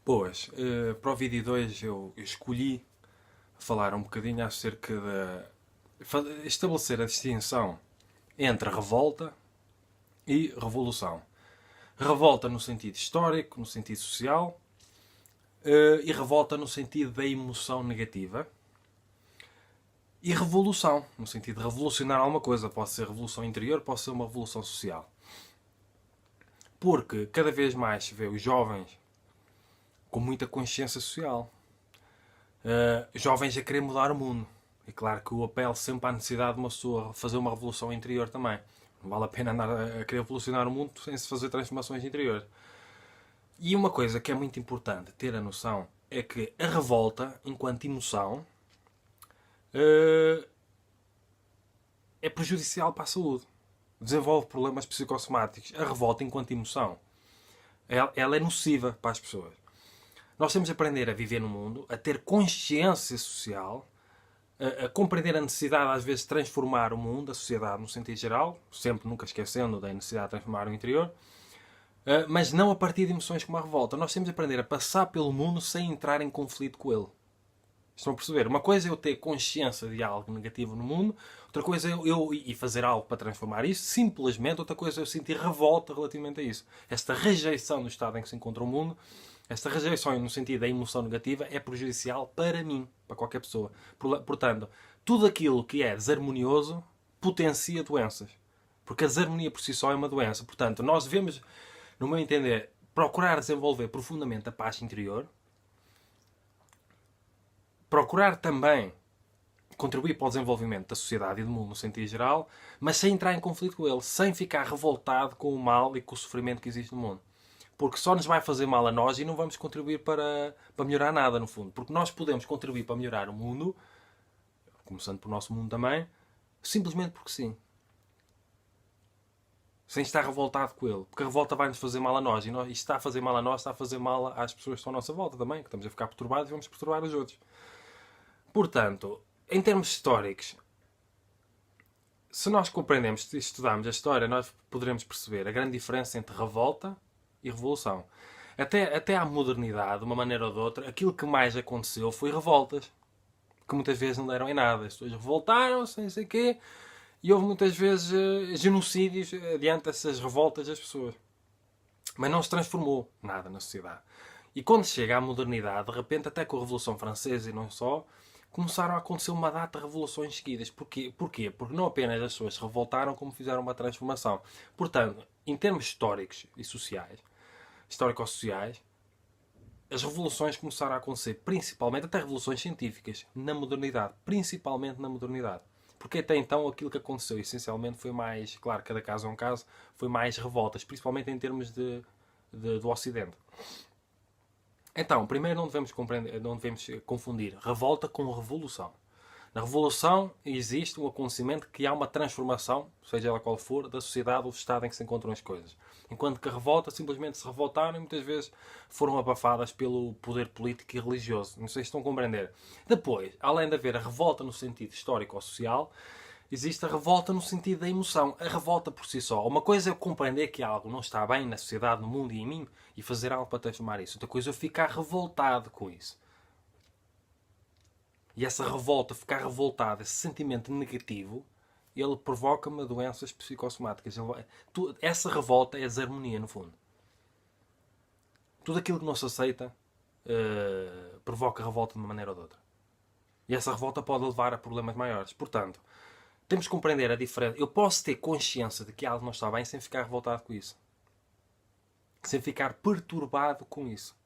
Boas, para o vídeo 2 eu escolhi falar um bocadinho acerca estabelecer a distinção entre revolta e revolução. Revolta no sentido histórico, no sentido social, e revolta no sentido da emoção negativa. E revolução, no sentido de revolucionar alguma coisa. Pode ser revolução interior, pode ser uma revolução social. Porque cada vez mais se vê os jovens com muita consciência social. Jovens a querer mudar o mundo. É claro que o apelo sempre à necessidade de uma pessoa fazer uma revolução interior também. Não vale a pena andar a querer revolucionar o mundo sem se fazer transformações interiores. E uma coisa que é muito importante ter a noção é que a revolta, enquanto emoção, é prejudicial para a saúde. Desenvolve problemas psicossomáticos. A revolta, enquanto emoção, ela é nociva para as pessoas. Nós temos de aprender a viver no mundo, a ter consciência social, a compreender a necessidade, às vezes, de transformar o mundo, a sociedade, no sentido geral, sempre nunca esquecendo da necessidade de transformar o interior, mas não a partir de emoções como a revolta. Nós temos de aprender a passar pelo mundo sem entrar em conflito com ele. Estão a perceber? Uma coisa é eu ter consciência de algo negativo no mundo, outra coisa é eu ir fazer algo para transformar isso, simplesmente outra coisa é eu sentir revolta relativamente a isso. Esta rejeição do estado em que se encontra o mundo, esta rejeição no sentido da emoção negativa é prejudicial para mim, para qualquer pessoa. Portanto, tudo aquilo que é desarmonioso potencia doenças. Porque a desarmonia por si só é uma doença. Portanto, nós devemos, no meu entender, procurar desenvolver profundamente a paz interior, procurar também contribuir para o desenvolvimento da sociedade e do mundo no sentido geral, mas sem entrar em conflito com ele, sem ficar revoltado com o mal e com o sofrimento que existe no mundo. Porque só nos vai fazer mal a nós e não vamos contribuir para melhorar nada, no fundo. Porque nós podemos contribuir para melhorar o mundo, começando pelo nosso mundo também, simplesmente porque sim. Sem estar revoltado com ele. Porque a revolta vai nos fazer mal a nós. E está a fazer mal a nós, está a fazer mal às pessoas que estão à nossa volta também. Que estamos a ficar perturbados e vamos perturbar os outros. Portanto, em termos históricos, se nós compreendemos e estudarmos a história, nós poderemos perceber a grande diferença entre revolta e revolução. Até à modernidade, de uma maneira ou de outra, aquilo que mais aconteceu foi revoltas. Que muitas vezes não deram em nada. As pessoas revoltaram-se, não sei o quê. E houve muitas vezes genocídios diante dessas revoltas das pessoas. Mas não se transformou nada na sociedade. E quando chega à modernidade, de repente, até com a Revolução Francesa e não só, começaram a acontecer uma data de revoluções seguidas. Porquê? Porque não apenas as pessoas se revoltaram, como fizeram uma transformação. Portanto, em termos históricos e sociais, histórico-sociais, as revoluções começaram a acontecer principalmente, até revoluções científicas, na modernidade. Principalmente na modernidade. Porque até então aquilo que aconteceu essencialmente foi mais, claro, cada caso é um caso, foi mais revoltas, principalmente em termos do Ocidente. Então, primeiro não devemos confundir revolta com revolução. Na revolução existe um acontecimento que há uma transformação, seja ela qual for, da sociedade ou do estado em que se encontram as coisas. Enquanto que a revolta simplesmente se revoltaram e muitas vezes foram abafadas pelo poder político e religioso. Não sei se estão a compreender. Depois, além de haver a revolta no sentido histórico ou social, existe a revolta no sentido da emoção. A revolta por si só. Uma coisa é eu compreender que algo não está bem na sociedade, no mundo e em mim e fazer algo para transformar isso. Outra coisa é eu ficar revoltado com isso. E essa revolta, ficar revoltado, esse sentimento negativo, ele provoca-me doenças psicossomáticas. Essa revolta é desarmonia, no fundo. Tudo aquilo que não se aceita provoca revolta de uma maneira ou de outra. E essa revolta pode levar a problemas maiores. Portanto, temos que compreender a diferença. Eu posso ter consciência de que algo não está bem sem ficar revoltado com isso. Sem ficar perturbado com isso.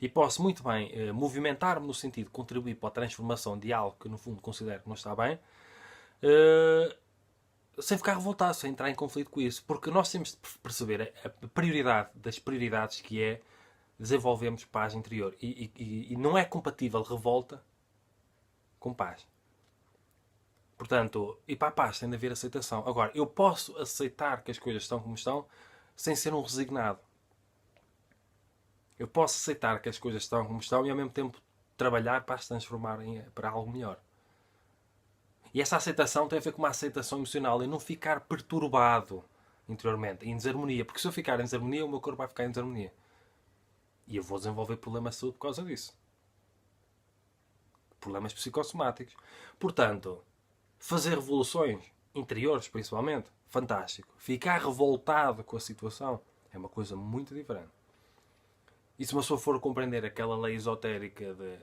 E posso muito bem movimentar-me no sentido de contribuir para a transformação de algo que no fundo considero que não está bem, sem ficar revoltado, sem entrar em conflito com isso. Porque nós temos de perceber a prioridade das prioridades que é desenvolvermos paz interior. E não é compatível revolta com paz. Portanto, e para a paz tem de haver aceitação. Agora, eu posso aceitar que as coisas estão como estão sem ser um resignado. Eu posso aceitar que as coisas estão como estão e ao mesmo tempo trabalhar para as transformarem para algo melhor. E essa aceitação tem a ver com uma aceitação emocional e não ficar perturbado interiormente, em desarmonia. Porque se eu ficar em desarmonia, o meu corpo vai ficar em desarmonia. E eu vou desenvolver problemas de saúde por causa disso. Problemas psicossomáticos. Portanto, fazer revoluções interiores, principalmente, fantástico. Ficar revoltado com a situação é uma coisa muito diferente. E se uma pessoa for compreender aquela lei esotérica de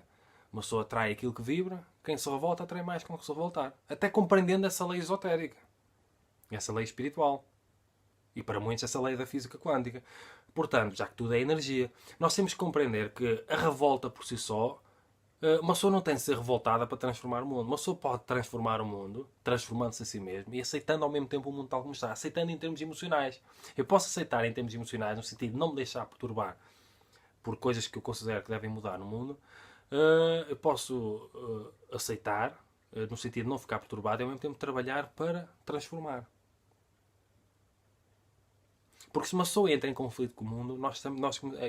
uma pessoa atrai aquilo que vibra, quem se revolta atrai mais com o que se revoltar. Até compreendendo essa lei esotérica. Essa lei espiritual. E para muitos essa lei da física quântica. Portanto, já que tudo é energia, nós temos que compreender que a revolta por si só, uma pessoa não tem de ser revoltada para transformar o mundo. Uma pessoa pode transformar o mundo, transformando-se a si mesmo e aceitando ao mesmo tempo o mundo tal como está. Aceitando em termos emocionais. Eu posso aceitar em termos emocionais, no sentido de não me deixar perturbar por coisas que eu considero que devem mudar no mundo. Eu posso aceitar, no sentido de não ficar perturbado e ao mesmo tempo trabalhar para transformar. Porque se uma pessoa entra em conflito com o mundo,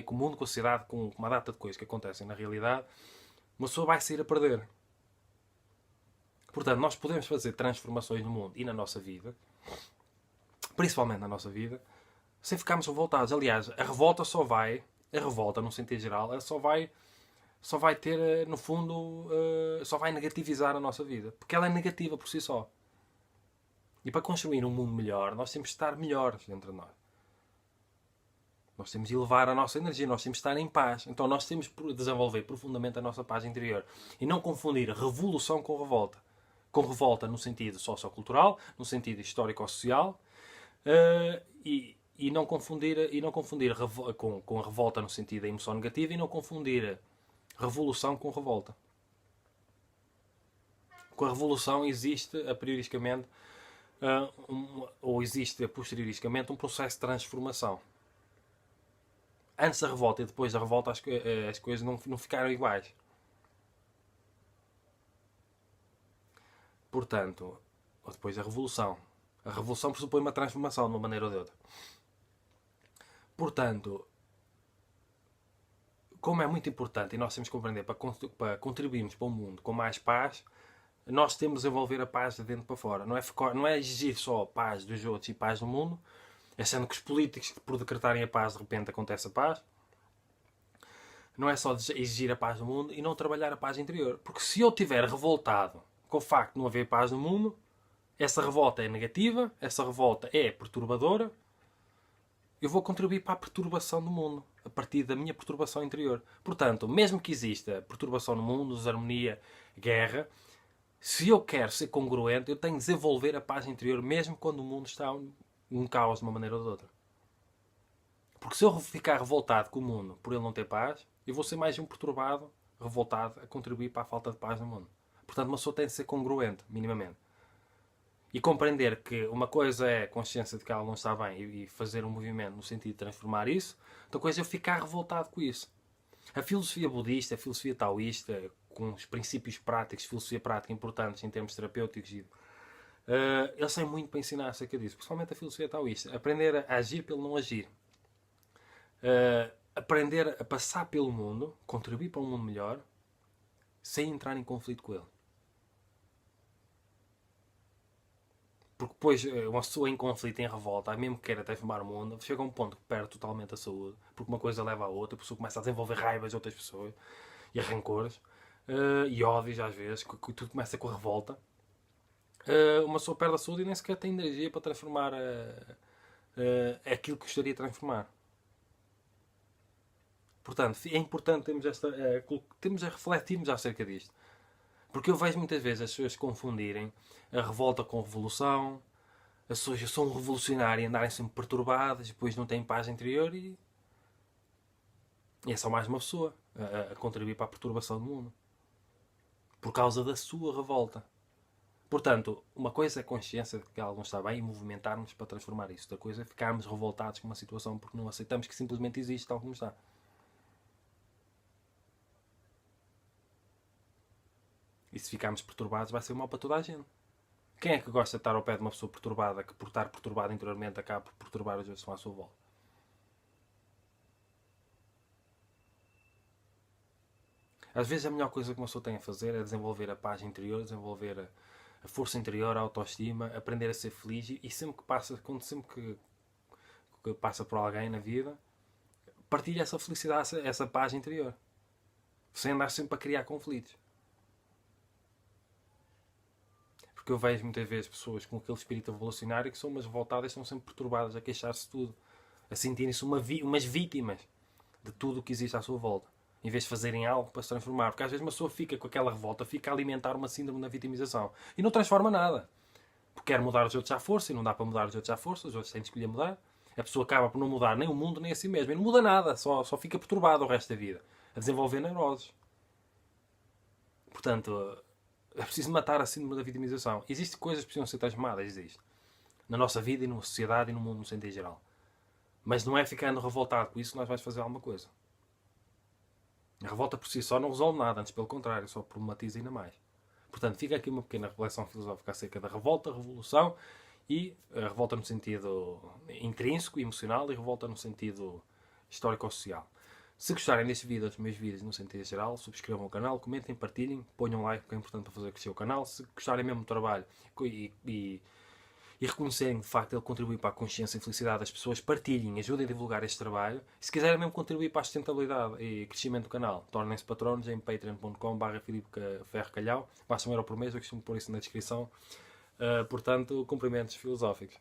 com o mundo, com a sociedade, com uma data de coisas que acontecem na realidade, uma pessoa vai sair a perder. Portanto, nós podemos fazer transformações no mundo e na nossa vida, principalmente na nossa vida, sem ficarmos revoltados. Aliás, a revolta no sentido geral, ela só vai ter, no fundo, só vai negativizar a nossa vida. Porque ela é negativa por si só. E para construir um mundo melhor, nós temos de estar melhores dentro de nós. Nós temos de elevar a nossa energia, nós temos de estar em paz. Então nós temos de desenvolver profundamente a nossa paz interior. E não confundir revolução com revolta. Com revolta no sentido sociocultural, no sentido histórico-social, e não confundir com a revolta no sentido da emoção negativa, e não confundir revolução com revolta. Com a revolução existe ou existe posterioristicamente um processo de transformação. Antes da revolta e depois da revolta as coisas não ficaram iguais. Portanto, ou depois da revolução. A revolução pressupõe uma transformação de uma maneira ou de outra. Portanto, como é muito importante e nós temos que compreender para contribuirmos para um mundo com mais paz, nós temos de desenvolver a paz de dentro para fora. Não é exigir só a paz dos outros e paz do mundo, achando que os políticos, por decretarem a paz, de repente acontece a paz. Não é só exigir a paz do mundo e não trabalhar a paz interior. Porque se eu estiver revoltado com o facto de não haver paz no mundo, essa revolta é negativa, essa revolta é perturbadora, eu vou contribuir para a perturbação do mundo, a partir da minha perturbação interior. Portanto, mesmo que exista perturbação no mundo, desarmonia, guerra, se eu quero ser congruente, eu tenho de desenvolver a paz interior, mesmo quando o mundo está um caos de uma maneira ou de outra. Porque se eu ficar revoltado com o mundo por ele não ter paz, eu vou ser mais um perturbado, revoltado, a contribuir para a falta de paz no mundo. Portanto, uma pessoa tem de ser congruente, minimamente. E compreender que uma coisa é a consciência de que ela não está bem e fazer um movimento no sentido de transformar isso, outra coisa é eu ficar revoltado com isso. A filosofia budista, a filosofia taoísta, com os princípios práticos, filosofia prática importantes em termos terapêuticos, eles têm muito para ensinar acerca disso, principalmente a filosofia taoísta. Aprender a agir pelo não agir. Aprender a passar pelo mundo, contribuir para um mundo melhor, sem entrar em conflito com ele. Porque depois uma pessoa em conflito, em revolta, mesmo que queira transformar o mundo, chega a um ponto que perde totalmente a saúde, porque uma coisa leva à outra, a pessoa começa a desenvolver raivas de outras pessoas, e rancores, e ódios às vezes, que tudo começa com a revolta. Uma pessoa perde a saúde e nem sequer tem energia para transformar aquilo que gostaria de transformar. Portanto, é importante termos a refletirmos acerca disto. Porque eu vejo muitas vezes as pessoas confundirem a revolta com a revolução. As pessoas são um revolucionário e andarem sempre perturbadas, depois não têm paz interior e é só mais uma pessoa a contribuir para a perturbação do mundo. Por causa da sua revolta. Portanto, uma coisa é a consciência de que algo não está bem e movimentarmos para transformar isso. Outra coisa é ficarmos revoltados com uma situação porque não aceitamos que simplesmente existe tal como está. E se ficarmos perturbados vai ser mal para toda a gente. Quem é que gosta de estar ao pé de uma pessoa perturbada que por estar perturbada interiormente acaba por perturbar os outros que estão à sua volta? Às vezes a melhor coisa que uma pessoa tem a fazer é desenvolver a paz interior, desenvolver a força interior, a autoestima, aprender a ser feliz e sempre que passa por alguém na vida, partilha essa felicidade, essa paz interior. Sem andar sempre a criar conflitos. Porque eu vejo muitas vezes pessoas com aquele espírito revolucionário que são umas revoltadas, estão sempre perturbadas, a queixar-se de tudo. A sentirem-se umas vítimas de tudo o que existe à sua volta. Em vez de fazerem algo para se transformar. Porque às vezes uma pessoa fica com aquela revolta, fica a alimentar uma síndrome da vitimização. E não transforma nada. Porque quer mudar os outros à força e não dá para mudar os outros à força, os outros têm de escolher mudar. A pessoa acaba por não mudar nem o mundo nem a si mesma. E não muda nada, só fica perturbada o resto da vida. A desenvolver neuroses. Portanto, é preciso matar a síndrome da vitimização. Existem coisas que precisam ser transformadas, existe. Na nossa vida e na sociedade e no mundo no sentido geral. Mas não é ficando revoltado com isso que nós vais fazer alguma coisa. A revolta por si só não resolve nada, antes pelo contrário, só problematiza ainda mais. Portanto, fica aqui uma pequena reflexão filosófica acerca da revolta, revolução e a revolta no sentido intrínseco, emocional e revolta no sentido histórico-social. Se gostarem deste vídeo, dos meus vídeos no sentido geral, subscrevam o canal, comentem, partilhem, ponham um like, porque é importante para fazer crescer o canal. Se gostarem mesmo do trabalho e reconhecerem de facto ele contribui para a consciência e felicidade das pessoas, partilhem, ajudem a divulgar este trabalho. Se quiserem mesmo contribuir para a sustentabilidade e crescimento do canal, tornem-se patronos em patreon.com/FilipeFerroCalhau. Basta €1 por mês, eu costumo pôr isso na descrição. Portanto, cumprimentos filosóficos.